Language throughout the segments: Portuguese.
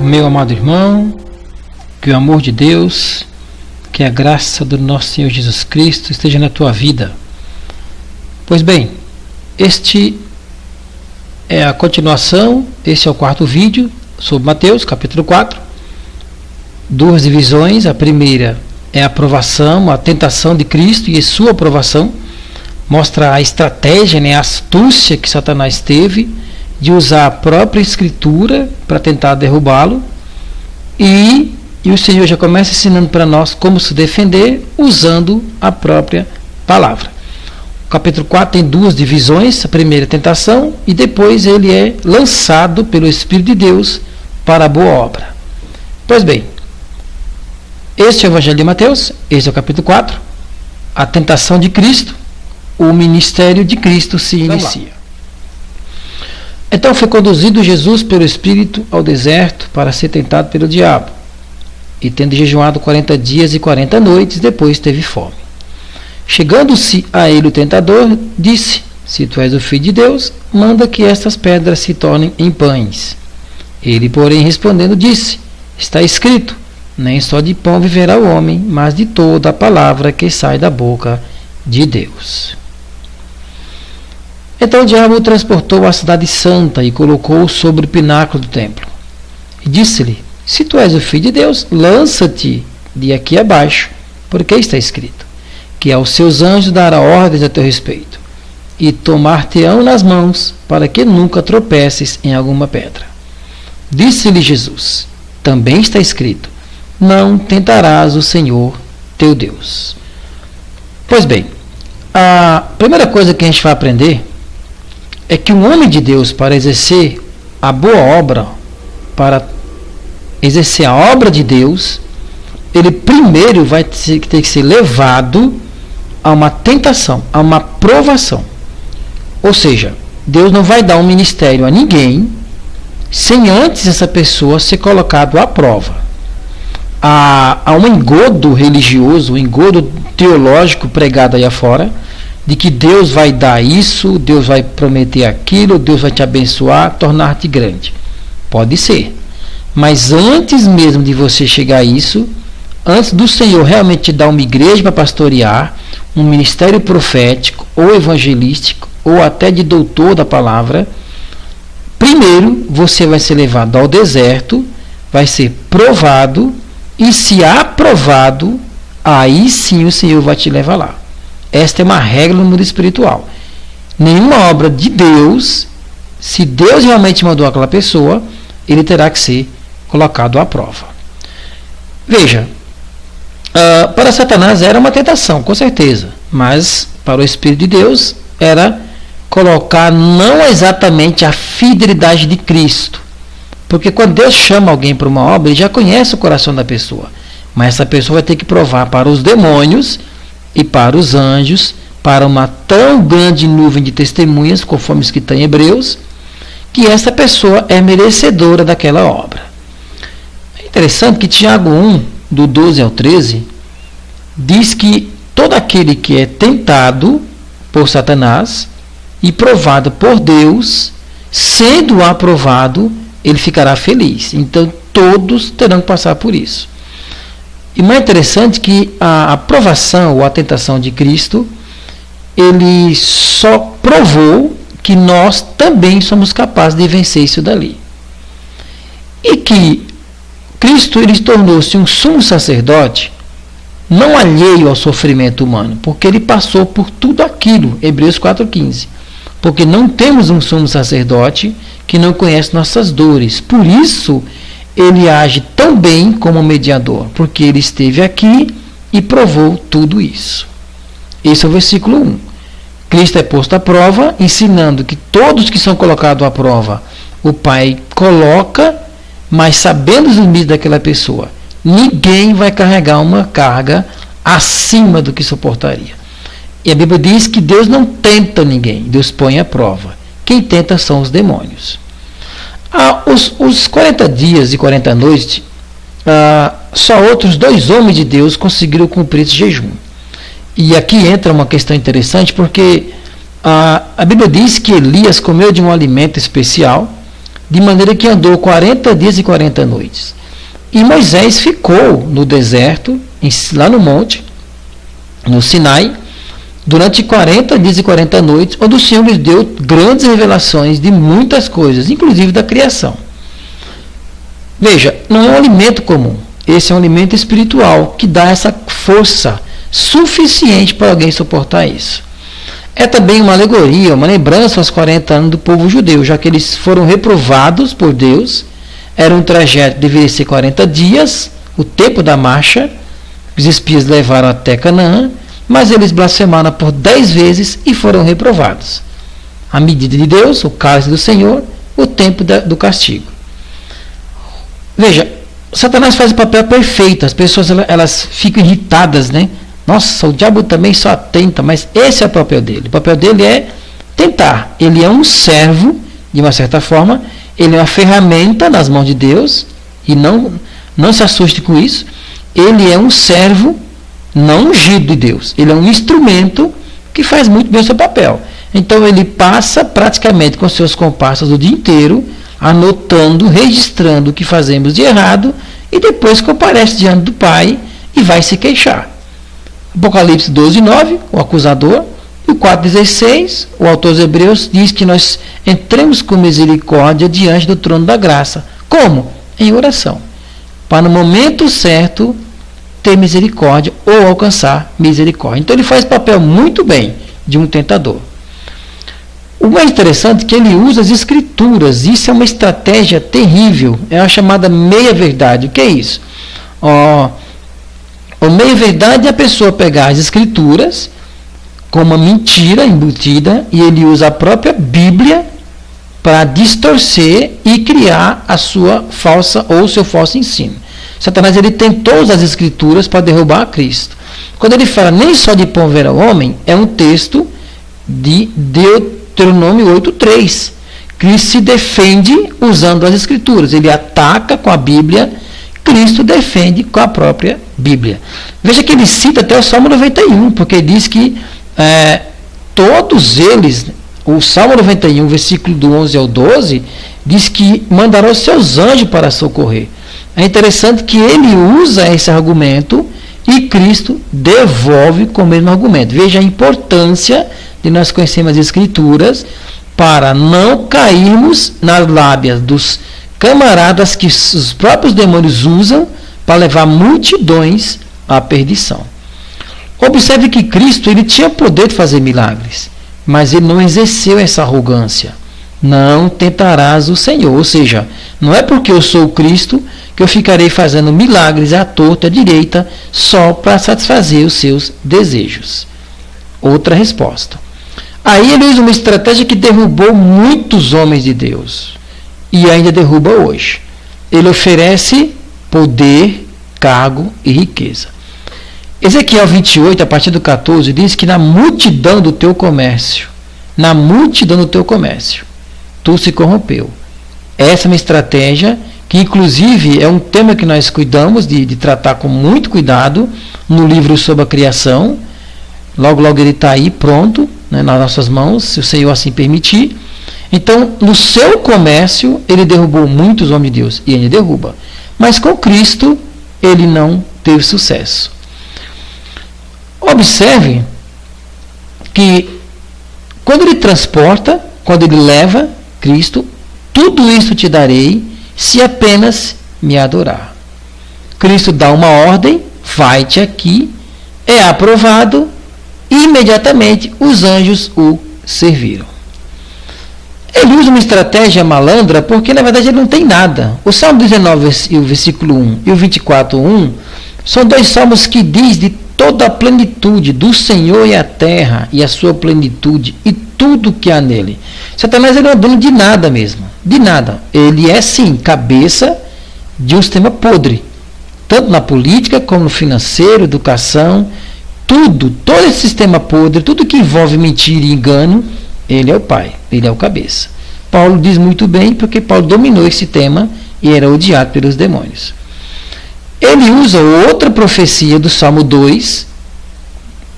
Meu amado irmão, que o amor de Deus, que a graça do nosso Senhor Jesus Cristo esteja na tua vida. Pois bem, este é a continuação, este é o quarto vídeo sobre Mateus, capítulo 4. Duas divisões, a primeira é a aprovação, a tentação de Cristo e a sua aprovação. Mostra a estratégia, a astúcia que Satanás teve de usar a própria Escritura para tentar derrubá-lo. E o Senhor já começa ensinando para nós como se defender usando a própria palavra. O capítulo 4 tem duas divisões, a primeira é a tentação e depois ele é lançado pelo Espírito de Deus para a boa obra. Pois bem, este é o Evangelho de Mateus, este é o capítulo 4, a tentação de Cristo, o ministério de Cristo se inicia. Então foi conduzido Jesus pelo Espírito ao deserto para ser tentado pelo diabo. E tendo jejuado 40 dias e 40 noites, depois teve fome. Chegando-se a ele o tentador, disse: Se tu és o Filho de Deus, manda que estas pedras se tornem em pães. Ele, porém, respondendo, disse: Está escrito, nem só de pão viverá o homem, mas de toda a palavra que sai da boca de Deus. Então o diabo o transportou à cidade santa e colocou-o sobre o pináculo do templo. E disse-lhe: Se tu és o Filho de Deus, lança-te de aqui abaixo, porque está escrito, que aos seus anjos dará ordens a teu respeito, e tomar-te-ão nas mãos, para que nunca tropeces em alguma pedra. Disse-lhe Jesus: Também está escrito, não tentarás o Senhor teu Deus. Pois bem, a primeira coisa que a gente vai aprender é que um homem de Deus, para exercer a boa obra, para exercer a obra de Deus, ele primeiro vai ter que ser levado a uma tentação, a uma provação. Ou seja, Deus não vai dar um ministério a ninguém sem antes essa pessoa ser colocado à prova. Há um engodo religioso, um engodo teológico pregado aí afora, de que Deus vai dar isso, Deus vai prometer aquilo, Deus vai te abençoar, tornar-te grande. Pode ser. Mas antes mesmo de você chegar a isso, antes do Senhor realmente te dar uma igreja para pastorear, um ministério profético ou evangelístico, ou até de doutor da palavra, primeiro você vai ser levado ao deserto, vai ser provado, e se aprovado, aí sim o Senhor vai te levar lá. Esta é uma regra no mundo espiritual. Nenhuma obra de Deus, se Deus realmente mandou aquela pessoa, ele terá que ser colocado à prova. Veja, para Satanás era uma tentação, com certeza, mas para o Espírito de Deus era colocar não exatamente a fidelidade de Cristo, porque quando Deus chama alguém para uma obra, ele já conhece o coração da pessoa, mas essa pessoa vai ter que provar para os demônios e para os anjos, para uma tão grande nuvem de testemunhas, conforme está em Hebreus, que essa pessoa é merecedora daquela obra. É interessante que Tiago 1, do 12 ao 13, diz que todo aquele que é tentado por Satanás e provado por Deus, sendo aprovado, ele ficará feliz. Então todos terão que passar por isso. E mais interessante que a aprovação ou a tentação de Cristo, ele só provou que nós também somos capazes de vencer isso dali. E que Cristo ele tornou-se um sumo sacerdote, não alheio ao sofrimento humano, porque ele passou por tudo aquilo, Hebreus 4,15. Porque não temos um sumo sacerdote que não conhece nossas dores. Por isso, ele age tão bem como mediador, porque ele esteve aqui e provou tudo isso. Esse é o versículo 1. Cristo é posto à prova, ensinando que todos que são colocados à prova, o Pai coloca, mas sabendo os limites daquela pessoa. Ninguém vai carregar uma carga acima do que suportaria. E a Bíblia diz que Deus não tenta ninguém, Deus põe à prova. Quem tenta são os demônios. Os 40 dias e 40 noites, só outros 2 homens de Deus conseguiram cumprir esse jejum. E aqui entra uma questão interessante, porque a Bíblia diz que Elias comeu de um alimento especial de maneira que andou 40 dias e 40 noites. E Moisés ficou no deserto, lá no monte, no Sinai, durante 40 dias e 40 noites, onde o Senhor lhes deu grandes revelações de muitas coisas, inclusive da criação. Veja, não é um alimento comum, esse é um alimento espiritual, que dá essa força suficiente para alguém suportar isso. É também uma alegoria, uma lembrança aos 40 anos do povo judeu, já que eles foram reprovados por Deus. Era um trajeto, deveria ser 40 dias, o tempo da marcha, os espias levaram até Canaã, mas eles blasfemaram por 10 vezes e foram reprovados. A medida de Deus, o cálice do Senhor, o tempo do castigo. Veja, Satanás faz o papel perfeito, as pessoas elas ficam irritadas, né? Nossa, o diabo também só tenta, mas esse é o papel dele. O papel dele é tentar. Ele é um servo, de uma certa forma, ele é uma ferramenta nas mãos de Deus, e não se assuste com isso. Ele é um servo não ungido de Deus. Ele é um instrumento que faz muito bem o seu papel. Então ele passa praticamente com seus comparsas o dia inteiro, anotando, registrando o que fazemos de errado, e depois comparece diante do Pai e vai se queixar. Apocalipse 12:9, o acusador, e o 4:16, o autor dos Hebreus diz que nós entremos com misericórdia diante do trono da graça. Como? Em oração. Para no momento certo ter misericórdia ou alcançar misericórdia. Então ele faz papel muito bem de um tentador. O mais interessante é que ele usa as escrituras. Isso é uma estratégia terrível. É a chamada meia-verdade. O que é isso? A meia-verdade é a pessoa pegar as escrituras com uma mentira embutida, e ele usa a própria Bíblia para distorcer e criar a sua falsa ou o seu falso ensino. Satanás ele tentou usar as escrituras para derrubar a Cristo. Quando ele fala nem só de pão viverá o homem, é um texto de Deuteronômio 8:3. Cristo se defende usando as escrituras. Ele ataca com a Bíblia, Cristo defende com a própria Bíblia. Veja que ele cita até o Salmo 91, porque diz que todos eles, o Salmo 91, versículo do 11 ao 12, diz que mandará os seus anjos para socorrer. É interessante que ele usa esse argumento e Cristo devolve com o mesmo argumento. Veja a importância de nós conhecermos as Escrituras para não cairmos nas lábias dos camaradas que os próprios demônios usam para levar multidões à perdição. Observe que Cristo ele tinha poder de fazer milagres, mas ele não exerceu essa arrogância. Não tentarás o Senhor. Ou seja, não é porque eu sou o Cristo que eu ficarei fazendo milagres à torta e à direita só para satisfazer os seus desejos. Outra resposta. Aí ele usa uma estratégia que derrubou muitos homens de Deus e ainda derruba hoje. Ele oferece poder, cargo e riqueza. Ezequiel 28, a partir do 14, diz que na multidão do teu comércio, tu se corrompeu. Essa é uma estratégia que, inclusive, é um tema que nós cuidamos de tratar com muito cuidado no livro sobre a criação. Logo, logo ele está aí pronto, né, nas nossas mãos, se o Senhor assim permitir. Então, no seu comércio, ele derrubou muitos homens de Deus, e ainda derruba. Mas com Cristo, ele não teve sucesso. Observe que quando ele transporta, quando ele leva Cristo, tudo isso te darei se apenas me adorar. Cristo dá uma ordem, vai-te aqui, é aprovado, e imediatamente os anjos o serviram. Ele usa uma estratégia malandra porque na verdade ele não tem nada. O Salmo 19, o versículo 1 e o 24:1 são dois salmos que diz de toda a plenitude do Senhor e a terra e a sua plenitude e tudo que há nele. Satanás ele não é dono de nada mesmo, de nada. Ele é sim cabeça de um sistema podre, tanto na política como no financeiro, educação, todo esse sistema podre, tudo que envolve mentira e engano, ele é o pai, ele é o cabeça. Paulo diz muito bem porque Paulo dominou esse tema e era odiado pelos demônios. Ele usa outra profecia do Salmo 2,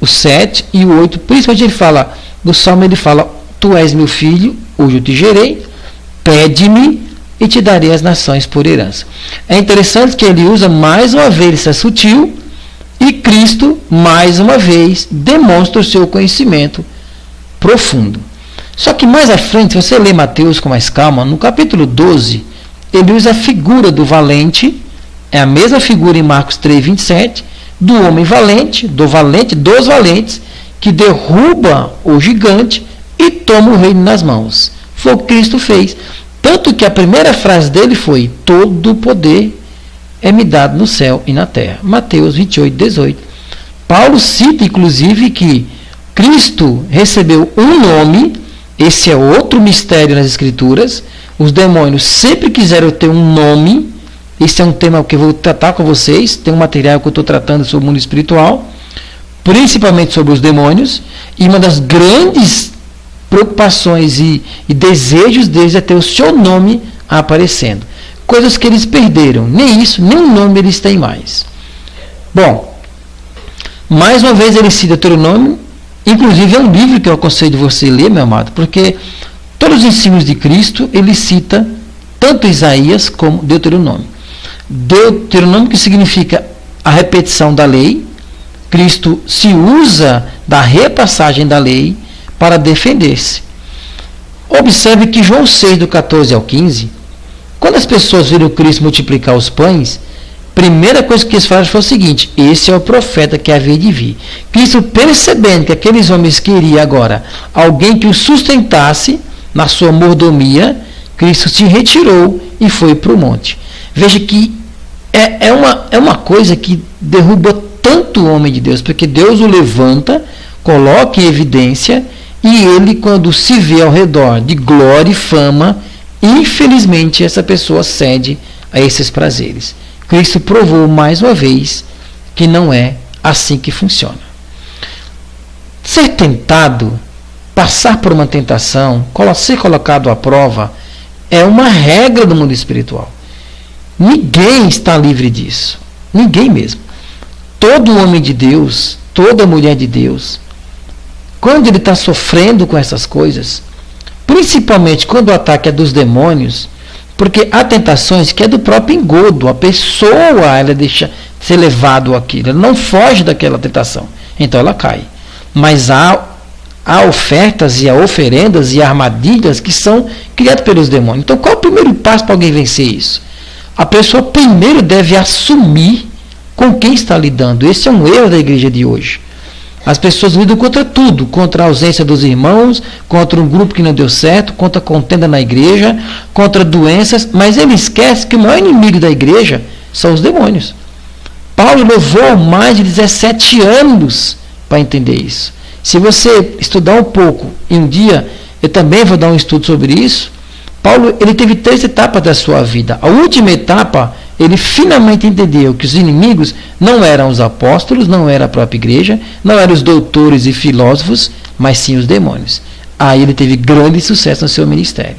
o 7 e o 8, principalmente ele fala, no Salmo ele fala, tu és meu filho, hoje eu te gerei, pede-me, e te darei as nações por herança. É interessante que ele usa mais uma vez essa sutil, e Cristo, mais uma vez, demonstra o seu conhecimento profundo. Só que mais à frente, se você lê Mateus com mais calma, no capítulo 12, ele usa a figura do valente, é a mesma figura em Marcos 3, 27, do homem valente, dos valentes, que derruba o gigante e toma o reino nas mãos. Foi o que Cristo fez. Tanto que a primeira frase dele foi: todo o poder é-me dado no céu e na terra. Mateus 28, 18. Paulo cita, inclusive, que Cristo recebeu um nome. Esse é outro mistério nas Escrituras. Os demônios sempre quiseram ter um nome. Esse é um tema que eu vou tratar com vocês. Tem um material que eu estou tratando sobre o mundo espiritual, principalmente sobre os demônios. E uma das grandes preocupações e desejos deles é ter o seu nome aparecendo. Coisas que eles perderam. Nem isso, nem o nome eles têm mais. Bom, mais uma vez ele cita Deuteronômio. Inclusive é um livro que eu aconselho você ler, meu amado, porque todos os ensinos de Cristo ele cita tanto Isaías como Deuteronômio. Deuteronômio, que significa a repetição da lei. Cristo se usa da repassagem da lei para defender-se. Observe que João 6, do 14 ao 15, quando as pessoas viram Cristo multiplicar os pães, a primeira coisa que eles falaram foi o seguinte: esse é o profeta que havia de vir. Cristo, percebendo que aqueles homens queriam agora alguém que os sustentasse na sua mordomia, Cristo se retirou e foi para o monte. Veja que é uma coisa que derruba tanto o homem de Deus, porque Deus o levanta, coloca em evidência, e ele, quando se vê ao redor de glória e fama, infelizmente essa pessoa cede a esses prazeres. Cristo provou mais uma vez que não é assim que funciona. Ser tentado, passar por uma tentação, ser colocado à prova, é uma regra do mundo espiritual. Ninguém está livre disso. Ninguém mesmo. Todo homem de Deus, toda mulher de Deus, quando ele está sofrendo com essas coisas, principalmente quando o ataque é dos demônios, porque há tentações que é do próprio engodo, a pessoa ela deixa ser levado àquilo, ela não foge daquela tentação, então ela cai. Mas há ofertas e há oferendas e armadilhas que são criadas pelos demônios. Então qual é o primeiro passo para alguém vencer isso? A pessoa primeiro deve assumir com quem está lidando. Esse é um erro da igreja de hoje. As pessoas lidam contra tudo, contra a ausência dos irmãos, contra um grupo que não deu certo, contra a contenda na igreja, contra doenças, mas ele esquece que o maior inimigo da igreja são os demônios. Paulo levou mais de 17 anos para entender isso. Se você estudar um pouco, e um dia eu também vou dar um estudo sobre isso, Paulo ele teve 3 etapas da sua vida. A última etapa, ele finalmente entendeu que os inimigos não eram os apóstolos, não era a própria igreja, não eram os doutores e filósofos, mas sim os demônios. Aí ele teve grande sucesso no seu ministério.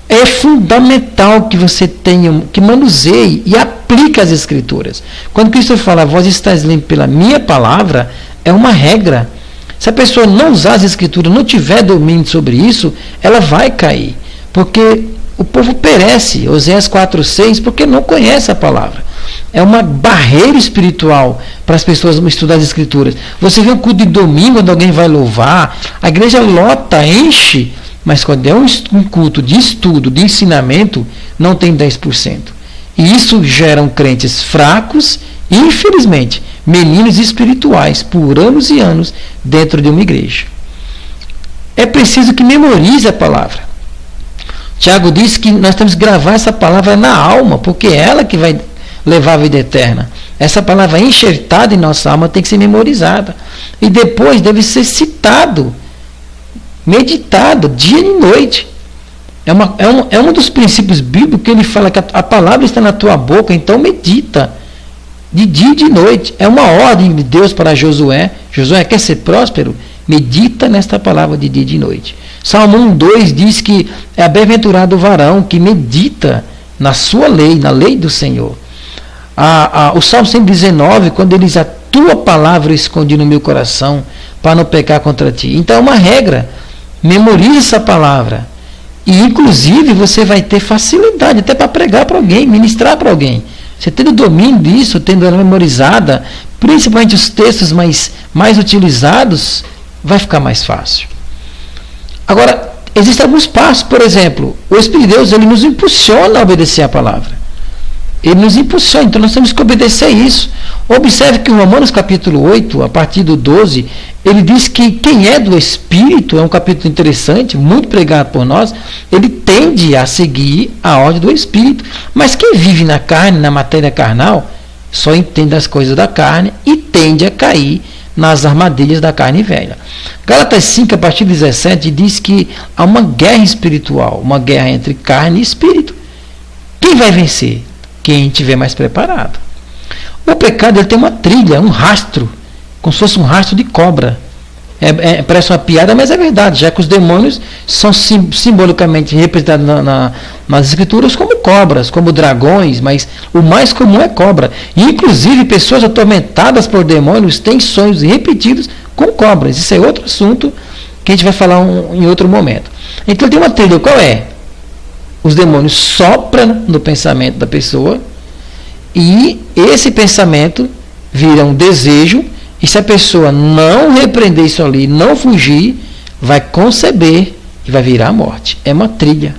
É fundamental que você tenha, que manuseie e aplique as escrituras. Quando Cristo fala, vós estáis limpos pela minha palavra, é uma regra. Se a pessoa não usar as escrituras, não tiver domínio sobre isso, ela vai cair. Porque o povo perece, Oséias 4:6, porque não conhece a palavra. É uma barreira espiritual para as pessoas estudar as escrituras. Você vê um culto de domingo, quando alguém vai louvar, a igreja lota, enche, mas quando é um culto de estudo, de ensinamento, não tem 10%. E isso gera crentes fracos e, infelizmente, meninos espirituais por anos e anos dentro de uma igreja. É preciso que memorize a palavra. Tiago diz que nós temos que gravar essa palavra na alma, porque é ela que vai levar a vida eterna. Essa palavra enxertada em nossa alma tem que ser memorizada. E depois deve ser citado, meditado, dia e noite. É um dos princípios bíblicos que ele fala que a palavra está na tua boca, então medita. De dia e de noite. É uma ordem de Deus para Josué. Josué quer ser próspero? Medita nesta palavra de dia e de noite. Salmo 1:2 diz que é bem-aventurado o varão que medita na sua lei, na lei do Senhor. O Salmo 119, quando ele diz, a tua palavra eu escondi no meu coração para não pecar contra ti. Então é uma regra. Memorize essa palavra. E, inclusive, você vai ter facilidade até para pregar para alguém, ministrar para alguém. Você tendo domínio disso, tendo ela memorizada, principalmente os textos mais utilizados, vai ficar mais fácil. Agora, existem alguns passos, por exemplo, o Espírito de Deus ele nos impulsiona a obedecer a palavra. Ele nos impulsiona, então nós temos que obedecer isso. Observe que em Romanos capítulo 8, a partir do 12, ele diz que quem é do Espírito, é um capítulo interessante, muito pregado por nós, ele tende a seguir a ordem do Espírito. Mas quem vive na carne, na matéria carnal, só entende as coisas da carne e tende a cair nas armadilhas da carne velha. Gálatas 5, a partir do 17, diz que há uma guerra espiritual, uma guerra entre carne e espírito. Quem vai vencer? Quem estiver mais preparado. O pecado ele tem uma trilha, um rastro, como se fosse um rastro de cobra. Parece uma piada, mas é verdade, já que os demônios são simbolicamente representados nas escrituras como cobras, como dragões, mas o mais comum é cobra. E, inclusive, pessoas atormentadas por demônios têm sonhos repetidos com cobras. Isso é outro assunto que a gente vai falar em outro momento. Então, tem uma trilha, qual é? Os demônios sopram no pensamento da pessoa e esse pensamento vira um desejo. E se a pessoa não repreender isso ali, não fugir, vai conceber e vai virar a morte. É uma trilha.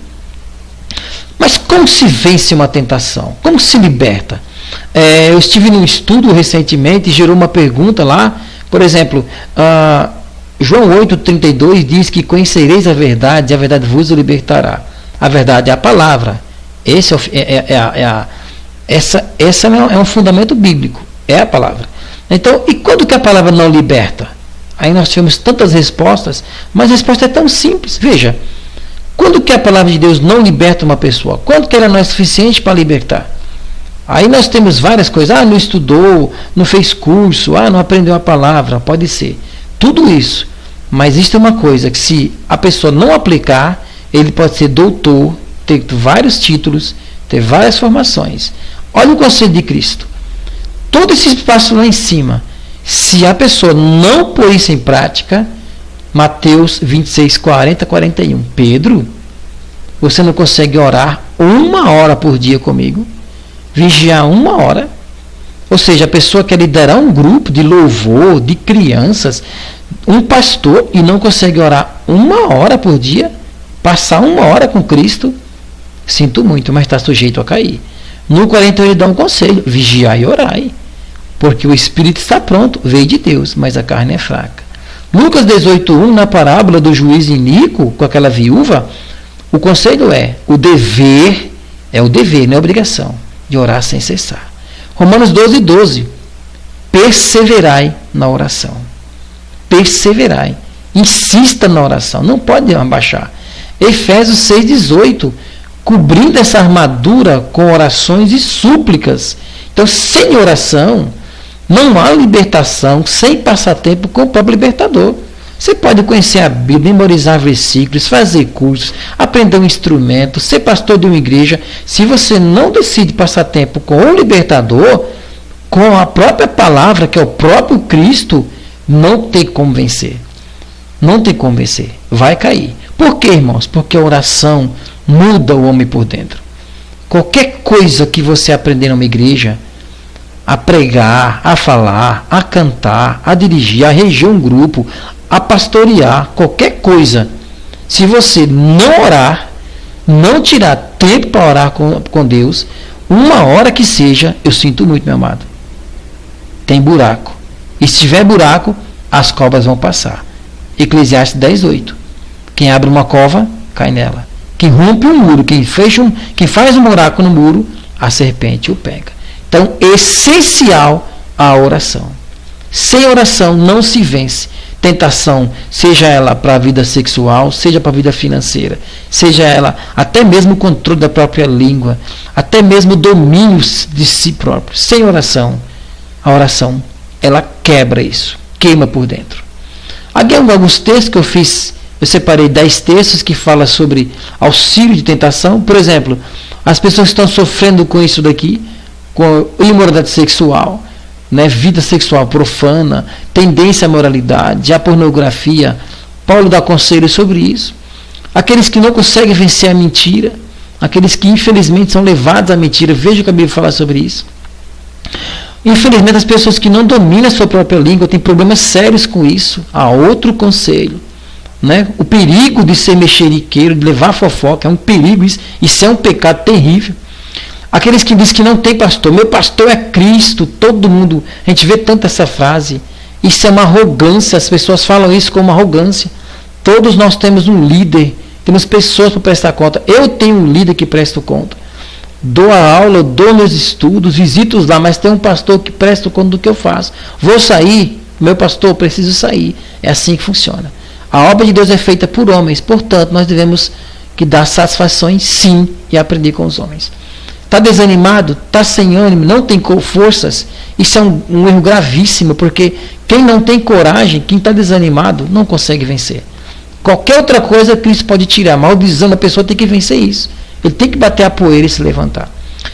Mas como se vence uma tentação? Como se liberta? Eu estive num estudo recentemente e gerou uma pergunta lá. Por exemplo, João 8,32 diz que conhecereis a verdade vos libertará. A verdade é a palavra. Essa é um fundamento bíblico. É a palavra. Então, e quando que a palavra não liberta? Aí nós tivemos tantas respostas, mas a resposta é tão simples. Veja, quando que a palavra de Deus não liberta uma pessoa? Quando que ela não é suficiente para libertar? Aí nós temos várias coisas. Não estudou, não fez curso, não aprendeu a palavra. Pode ser. Tudo isso. Mas existe uma coisa, que se a pessoa não aplicar, ele pode ser doutor, ter vários títulos, ter várias formações. Olha o conselho de Cristo. Todo esse espaço lá em cima, se a pessoa não pôr isso em prática, Mateus 26, 40, 41. Pedro, você não consegue orar 1 hora por dia comigo? Vigiar 1 hora? Ou seja, a pessoa quer liderar um grupo de louvor, de crianças, um pastor, e não consegue orar 1 hora por dia? Passar 1 hora com Cristo? Sinto muito, mas está sujeito a cair. No 41 ele dá um conselho: vigiai e orai. Porque o espírito está pronto, veio de Deus, mas a carne é fraca. Lucas 18:1, na parábola do juiz iníquo, com aquela viúva, o conselho o dever, não é obrigação, de orar sem cessar. Romanos 12:12, perseverai na oração. Perseverai. Insista na oração, não pode abaixar. Efésios 6:18, cobrindo essa armadura com orações e súplicas. Então, sem oração, não há libertação, sem passatempo com o próprio libertador. Você pode conhecer a Bíblia, memorizar versículos, fazer cursos, aprender um instrumento, ser pastor de uma igreja. Se você não decide passar tempo com o libertador, com a própria palavra, que é o próprio Cristo, não tem como vencer. Não tem como vencer. Vai cair. Por quê, irmãos? Porque a oração muda o homem por dentro. Qualquer coisa que você aprender numa igreja, a pregar, a falar, a cantar, a dirigir, a reger um grupo, a pastorear, qualquer coisa, se você não orar, não tirar tempo para orar com Deus, 1 hora que seja, eu sinto muito, meu amado, tem buraco. E se tiver buraco, as cobras vão passar. Eclesiastes 10:8. Quem abre uma cova, cai nela. Quem rompe um muro, quem faz um buraco no muro, a serpente o pega. Então, essencial a oração. Sem oração não se vence tentação, seja ela para a vida sexual, seja para a vida financeira, seja ela até mesmo o controle da própria língua, até mesmo o domínio de si próprio. Sem oração, a oração, ela quebra isso, queima por dentro. Aqui alguns textos que eu separei 10 textos que falam sobre auxílio de tentação. Por exemplo, as pessoas que estão sofrendo com isso daqui, com imoralidade sexual, vida sexual profana, tendência à moralidade, à pornografia. Paulo dá conselhos sobre isso. aqueles que não conseguem vencer a mentira, aqueles que infelizmente são levados à mentira. Veja o que a Bíblia fala sobre isso. Infelizmente, as pessoas que não dominam a sua própria língua têm problemas sérios com isso. Há outro conselho, né? O perigo de ser mexeriqueiro, de levar fofoca, é um perigo, isso é um pecado terrível. Aqueles que dizem que não tem pastor, meu pastor é Cristo, todo mundo, a gente vê tanto essa frase, isso é uma arrogância, as pessoas falam isso como arrogância. Todos nós temos um líder, temos pessoas para prestar conta. Eu tenho um líder que presto conta. Dou a aula, dou meus estudos, visito lá, mas tem um pastor que presta conta do que eu faço. Vou sair, meu pastor, preciso sair. É assim que funciona. A obra de Deus é feita por homens, portanto, nós devemos que dar satisfações, sim, e aprender com os homens. Está desanimado? Está sem ânimo? Não tem forças? Isso é um erro gravíssimo, porque quem não tem coragem, quem está desanimado, não consegue vencer. Qualquer outra coisa Cristo pode tirar, maldição, a pessoa tem que vencer isso. Ele tem que bater a poeira e se levantar.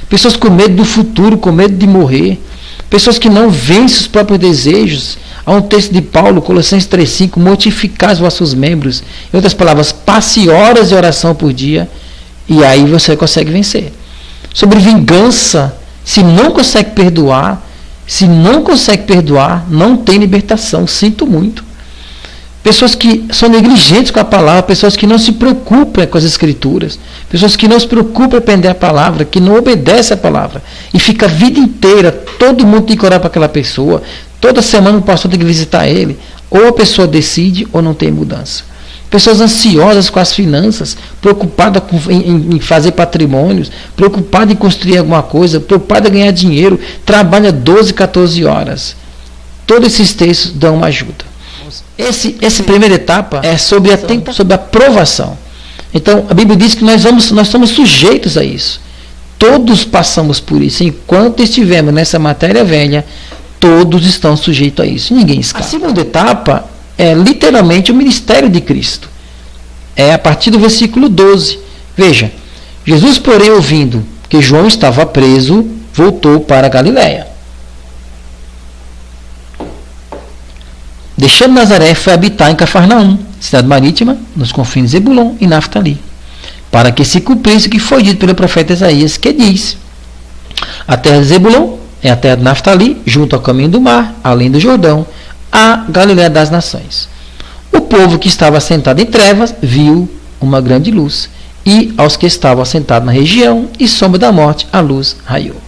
Pessoas com medo do futuro, com medo de morrer. Pessoas que não vencem os próprios desejos. Há um texto de Paulo, Colossenses 3,5, mortificar os vossos membros. Em outras palavras, passe horas de oração por dia e aí você consegue vencer. Sobre vingança, se não consegue perdoar, não tem libertação. Sinto muito. Pessoas que são negligentes com a palavra, pessoas que não se preocupam com as escrituras, pessoas que não se preocupam em aprender a palavra, que não obedecem a palavra, e fica a vida inteira, todo mundo tem que orar para aquela pessoa, toda semana o pastor tem que visitar ele, ou a pessoa decide ou não tem mudança. Pessoas ansiosas com as finanças, preocupadas em fazer patrimônios, preocupadas em construir alguma coisa, preocupadas em ganhar dinheiro, trabalha 12, 14 horas. Todos esses textos dão uma ajuda. Essa primeira etapa é sobre a provação. Então, a Bíblia diz que nós somos sujeitos a isso. Todos passamos por isso. Enquanto estivermos nessa matéria velha, todos estão sujeitos a isso. Ninguém escapa. A segunda etapa é literalmente o ministério de Cristo. É a partir do versículo 12. Veja, Jesus, porém, ouvindo que João estava preso, voltou para a Galiléia. Deixando Nazaré, foi habitar em Cafarnaum, cidade marítima, nos confins de Zebulon e Naftali, para que se cumprisse o que foi dito pelo profeta Isaías, que diz: a terra de Zebulon é a terra de Naftali, junto ao caminho do mar, além do Jordão, a Galiléia das nações. O povo que estava assentado em trevas viu uma grande luz, e aos que estavam assentados na região e sombra da morte, a luz raiou.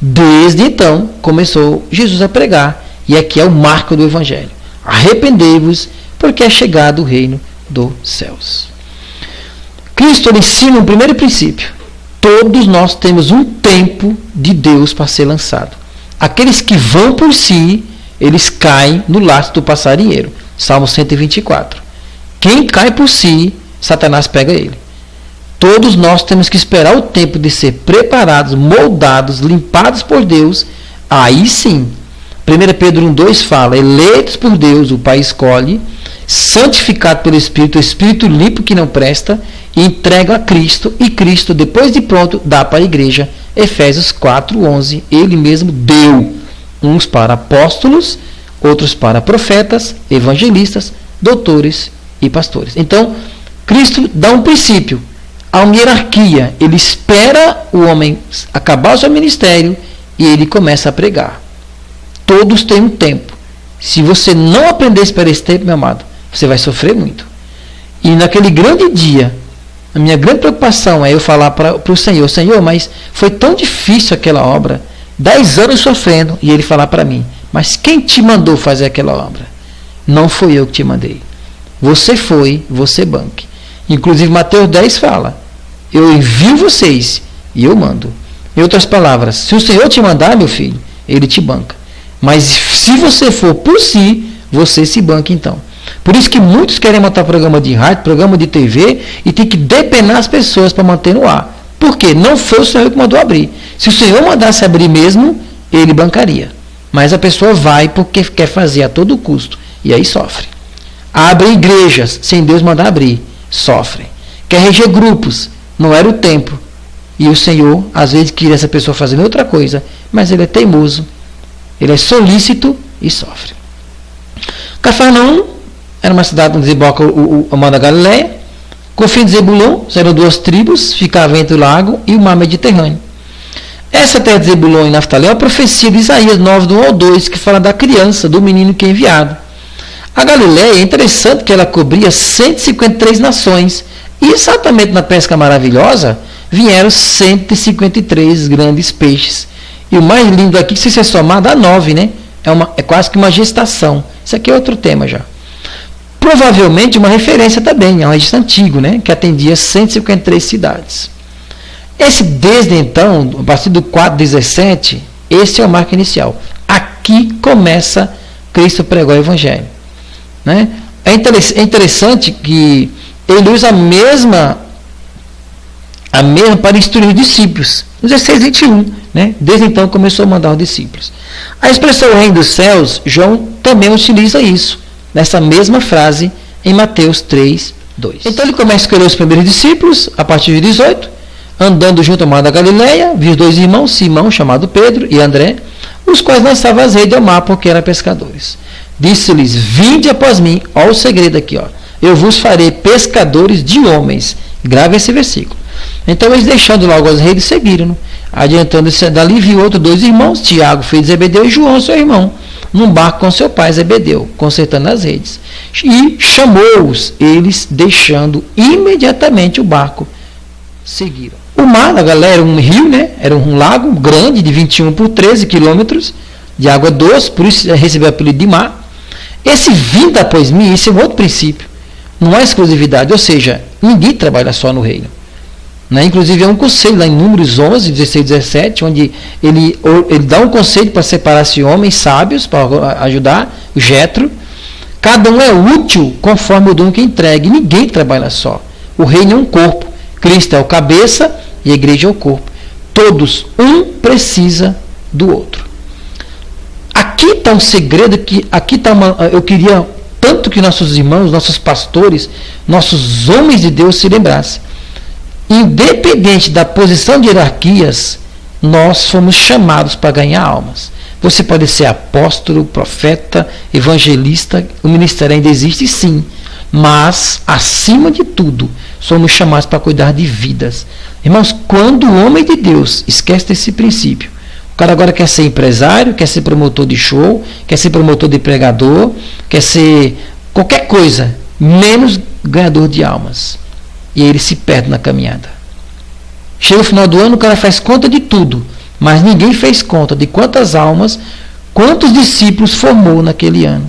Desde então, começou Jesus a pregar, e aqui é o marco do Evangelho: arrependei-vos, porque é chegado o reino dos céus. Cristo ensina um primeiro princípio: todos nós temos um tempo de Deus para ser lançado. Aqueles que vão por si, eles caem no laço do passarinheiro. Salmo 124. Quem cai por si, Satanás pega ele. Todos nós temos que esperar o tempo de ser preparados, moldados, limpados por Deus. Aí sim. 1 Pedro 1,2 fala: eleitos por Deus, o Pai escolhe, santificado pelo Espírito, o Espírito limpo que não presta, e entrega a Cristo, e Cristo, depois de pronto, dá para a igreja. Efésios 4,11, ele mesmo deu uns para apóstolos, outros para profetas, evangelistas, doutores e pastores. Então, Cristo dá um princípio, há uma hierarquia. Ele espera o homem acabar o seu ministério e ele começa a pregar. Todos têm um tempo. Se você não aprender a esperar esse tempo, meu amado, você vai sofrer muito. E naquele grande dia, a minha grande preocupação é eu falar para o Senhor: Senhor, mas foi tão difícil aquela obra, 10 anos sofrendo, e Ele falar para mim: mas quem te mandou fazer aquela obra? Não foi eu que te mandei. Você foi, você banque. Inclusive Mateus 10 fala: eu envio vocês e eu mando. Em outras palavras, se o Senhor te mandar, meu filho, Ele te banca. Mas se você for por si, você se banca então. Por isso que muitos querem montar programa de rádio, programa de TV, e tem que depenar as pessoas para manter no ar. Por quê? Não foi o Senhor que mandou abrir. Se o Senhor mandasse abrir mesmo, Ele bancaria. Mas a pessoa vai porque quer fazer a todo custo. E aí sofre. Abre igrejas sem Deus mandar abrir. Sofrem. Quer reger grupos. Não era o tempo. E o Senhor, às vezes, queria essa pessoa fazendo outra coisa. Mas Ele é teimoso. Ele é solícito e sofre. Cafarnaum era uma cidade onde desemboca o mar da Galiléia. Confim de Zebulon, eram 2 tribos, ficava entre o lago e o mar Mediterrâneo. Essa terra de Zebulon e Naftali é a profecia de Isaías 9, do 1 ao 2, que fala da criança, do menino que é enviado. A Galileia é interessante que ela cobria 153 nações, e exatamente na pesca maravilhosa vieram 153 grandes peixes. E o mais lindo aqui, se você somar, dá 9, né? É quase que uma gestação. Isso aqui é outro tema já. Provavelmente uma referência também, é um registro antigo, né? Que atendia 153 cidades. Desde então, a partir do 4:17, esse é o marco inicial. Aqui começa Cristo pregar o Evangelho. Né? É interessante que ele usa a mesma para instruir os discípulos. 16:21, né? Desde então começou a mandar os discípulos. A expressão reino dos céus, João também utiliza isso, nessa mesma frase em Mateus 3:2. Então ele começa a escolher os primeiros discípulos, a partir de 18, andando junto ao mar da Galileia, viu 2 irmãos, Simão, chamado Pedro, e André, os quais lançavam as redes ao mar porque eram pescadores. Disse-lhes: vinde após mim. Olha o segredo aqui, ó. Eu vos farei pescadores de homens. Grave esse versículo. Então eles, deixando logo as redes, seguiram. Adiantando-se dali, viu outros 2 irmãos, Tiago, filho de Zebedeu, e João, seu irmão, num barco com seu pai Zebedeu, consertando as redes. E chamou-os, eles, deixando imediatamente o barco, seguiram. O mar da galera era um rio, né? Era um lago grande, de 21 por 13 quilômetros, de água doce, por isso recebeu o apelido de mar. Esse vindo após mim, esse é um outro princípio. Não há exclusividade, ou seja, ninguém trabalha só no reino. Né? Inclusive, é um conselho lá em Números 11, 16 e 17, onde ele dá um conselho para separar-se homens sábios, para ajudar, o Jetro. Cada um é útil conforme o dom que entregue. Ninguém trabalha só. O reino é um corpo. Cristo é o cabeça e a igreja é o corpo. Todos, um precisa do outro. Aqui está um segredo que eu queria tanto que nossos irmãos, nossos pastores, nossos homens de Deus se lembrassem. Independente da posição de hierarquias, nós fomos chamados para ganhar almas. Você pode ser apóstolo, profeta, evangelista, o ministério ainda existe, sim. Mas, acima de tudo, somos chamados para cuidar de vidas. Irmãos, quando o homem de Deus esquece desse princípio, o cara agora quer ser empresário, quer ser promotor de show, quer ser promotor de pregador, quer ser qualquer coisa, menos ganhador de almas. E ele se perde na caminhada. Chega o final do ano, o cara faz conta de tudo, mas ninguém fez conta de quantas almas, quantos discípulos formou naquele ano.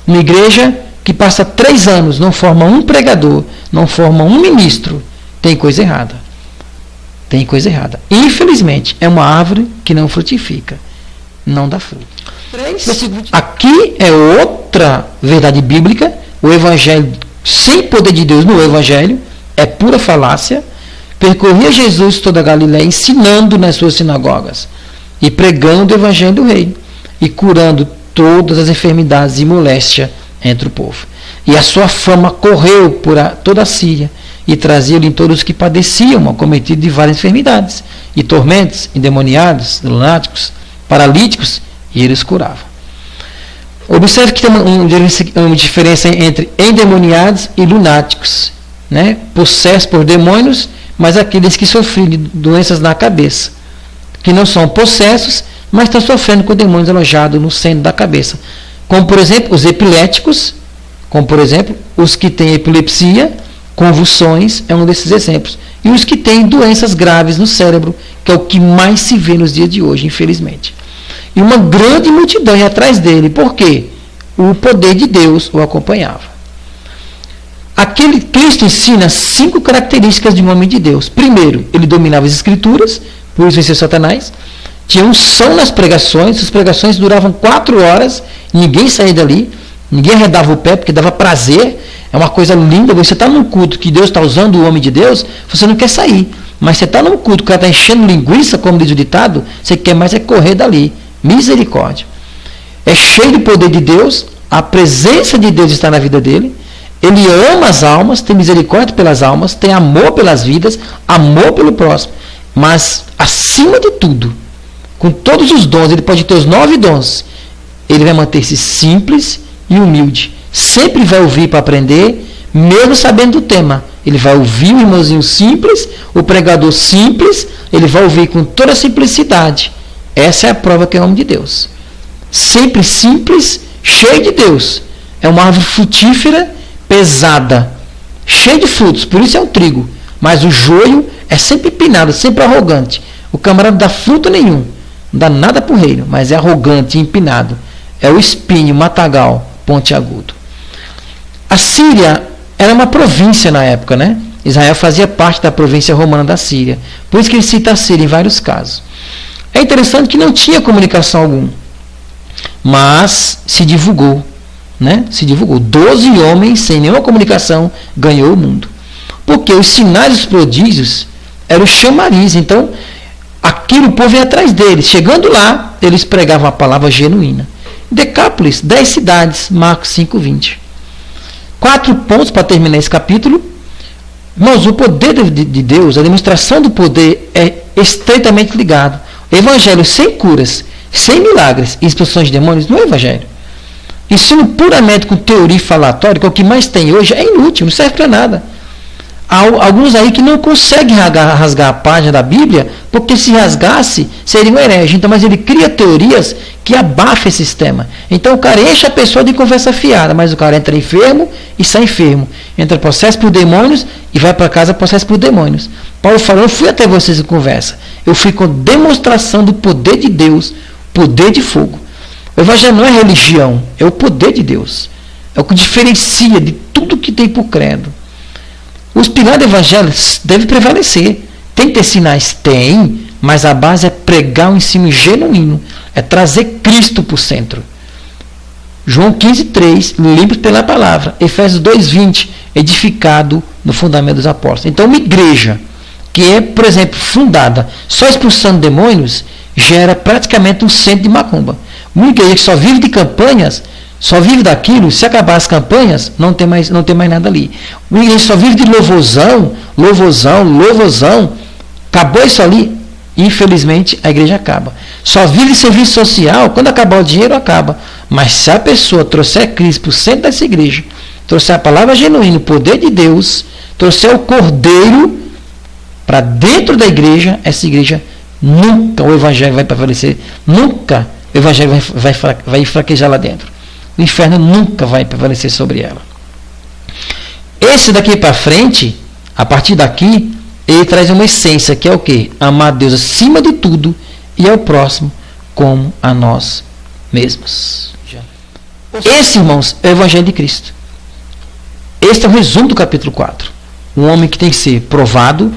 Uma igreja que passa 3 anos, não forma um pregador, não forma um ministro, tem coisa errada. Tem coisa errada. Infelizmente, é uma árvore que não frutifica, não dá fruto. Aqui é outra verdade bíblica. O evangelho, sem poder de Deus no evangelho, é pura falácia. Percorria Jesus toda a Galileia, ensinando nas suas sinagogas e pregando o evangelho do reino e curando todas as enfermidades e moléstia entre o povo. E a sua fama correu por toda a Síria e trazia-lhe em todos os que padeciam, acometidos de várias enfermidades e tormentos, endemoniados, lunáticos, paralíticos, e eles curavam. Observe que tem uma diferença entre endemoniados e lunáticos, né? Possessos por demônios, mas aqueles que sofrem de doenças na cabeça, que não são possessos, mas estão sofrendo com demônios alojados no centro da cabeça. Como, por exemplo, os epiléticos, como, por exemplo, os que têm epilepsia, convulsões, é um desses exemplos. E os que têm doenças graves no cérebro, que é o que mais se vê nos dias de hoje, infelizmente. E uma grande multidão ia atrás dele. Por quê? O poder de Deus o acompanhava. Aquele Cristo ensina 5 características de um homem de Deus. Primeiro, ele dominava as escrituras, por isso venceu Satanás. Tinha unção nas pregações, as pregações duravam 4 horas, ninguém saía dali, ninguém arredava o pé, porque dava prazer. É uma coisa linda, você está num culto que Deus está usando o homem de Deus, você não quer sair. Mas você está num culto que o cara está enchendo linguiça, como diz o ditado, você quer mais é correr dali. Misericórdia. É cheio do poder de Deus, a presença de Deus está na vida dele, ele ama as almas, tem misericórdia pelas almas, tem amor pelas vidas, amor pelo próximo. Mas, acima de tudo, com todos os dons, ele pode ter os 9 dons, ele vai manter-se simples e humilde. Sempre vai ouvir para aprender, mesmo sabendo do tema. Ele vai ouvir o irmãozinho simples, o pregador simples, ele vai ouvir com toda a simplicidade. Essa é a prova que é o homem de Deus. Sempre simples, cheio de Deus. É uma árvore frutífera, pesada, cheia de frutos, por isso é um trigo. Mas o joio é sempre empinado, sempre arrogante. O camarada não dá fruto nenhum, não dá nada para o reino, mas é arrogante e empinado. É o espinho, matagal, pontiagudo. A Síria era uma província na época, né? Israel fazia parte da província romana da Síria. Por isso que ele cita a Síria em vários casos. É interessante que não tinha comunicação alguma, mas se divulgou, né? Se divulgou. 12 homens sem nenhuma comunicação ganhou o mundo. Porque os sinais e os prodígios eram chamariz. Então, aquilo o povo ia atrás deles. Chegando lá, eles pregavam a palavra genuína. Decápolis, 10 cidades, Marcos 5:20. 4 pontos para terminar esse capítulo. Irmãos, o poder de Deus, a demonstração do poder é estreitamente ligado. O evangelho sem curas, sem milagres e expulsões de demônios não é evangelho. Ensino puramente com teoria falatória, que é o que mais tem hoje, é inútil, não serve para nada. Há alguns aí que não conseguem rasgar a página da Bíblia, porque se rasgasse, seria um herege. Então, mas ele cria teorias que abafam esse sistema. Então o cara enche a pessoa de conversa fiada, mas o cara entra enfermo e sai enfermo. Entra processo por demônios e vai para casa processo por demônios. Paulo falou, eu fui até vocês em conversa. Eu fui com demonstração do poder de Deus, poder de fogo. O evangelho não é religião, é o poder de Deus. É o que diferencia de tudo que tem por credo. Os pilares do evangelho devem prevalecer. Tem que ter sinais? Tem, mas a base é pregar um ensino genuíno. É trazer Cristo para o centro. João 15:3, livre pela palavra. Efésios 2:20, edificado no fundamento dos apóstolos. Então, uma igreja que é, por exemplo, fundada só expulsando demônios, gera praticamente um centro de macumba. Uma igreja que só vive de campanhas, só vive daquilo, se acabar as campanhas, não tem mais nada ali. Uma igreja só vive de louvorzão, acabou isso ali, infelizmente a igreja acaba. Só vive de serviço social, quando acabar o dinheiro, acaba. Mas se a pessoa trouxer Cristo para o centro dessa igreja, trouxer a palavra genuína, o poder de Deus, trouxer o Cordeiro para dentro da igreja, essa igreja nunca o evangelho vai prevalecer, nunca o evangelho vai fraquejar lá dentro. O inferno nunca vai prevalecer sobre ela. Esse daqui para frente, a partir daqui, ele traz uma essência, que é o quê? Amar Deus acima de tudo e ao próximo como a nós mesmos. Esse, irmãos, é o Evangelho de Cristo. Este é o resumo do capítulo 4. Um homem que tem que ser provado,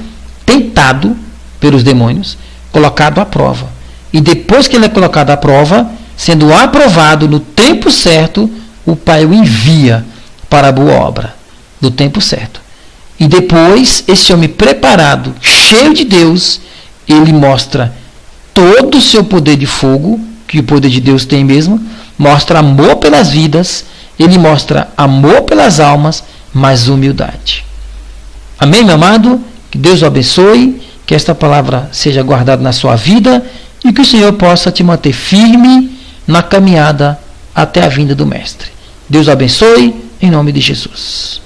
tentado pelos demônios, colocado à prova. E depois que ele é colocado à prova, sendo aprovado no tempo certo, o Pai o envia para a boa obra, do tempo certo. E depois, esse homem preparado, cheio de Deus, ele mostra todo o seu poder de fogo, que o poder de Deus tem mesmo, mostra amor pelas vidas, ele mostra amor pelas almas, mas humildade. Amém, meu amado? Que Deus o abençoe, que esta palavra seja guardada na sua vida e que o Senhor possa te manter firme na caminhada até a vinda do Mestre. Deus o abençoe, em nome de Jesus.